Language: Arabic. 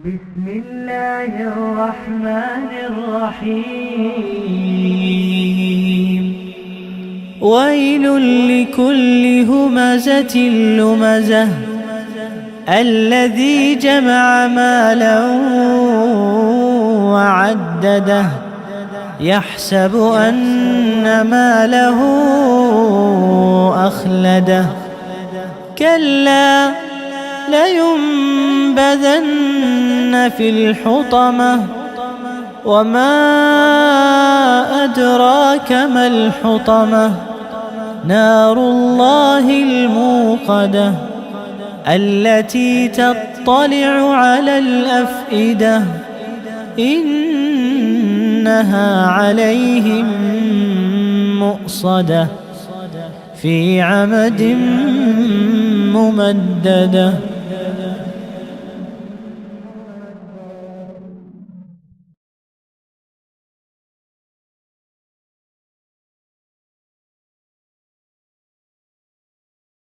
بسم الله الرحمن الرحيم. ويل لكل همزة لمزة الذي جمع مالا وعدده يحسب أن ماله أخلده كلا لينبذن في الحطمة وما أدراك ما الحطمة نار الله الموقدة التي تطلع على الأفئدة إنها عليهم مؤصدة في عمد ممددة.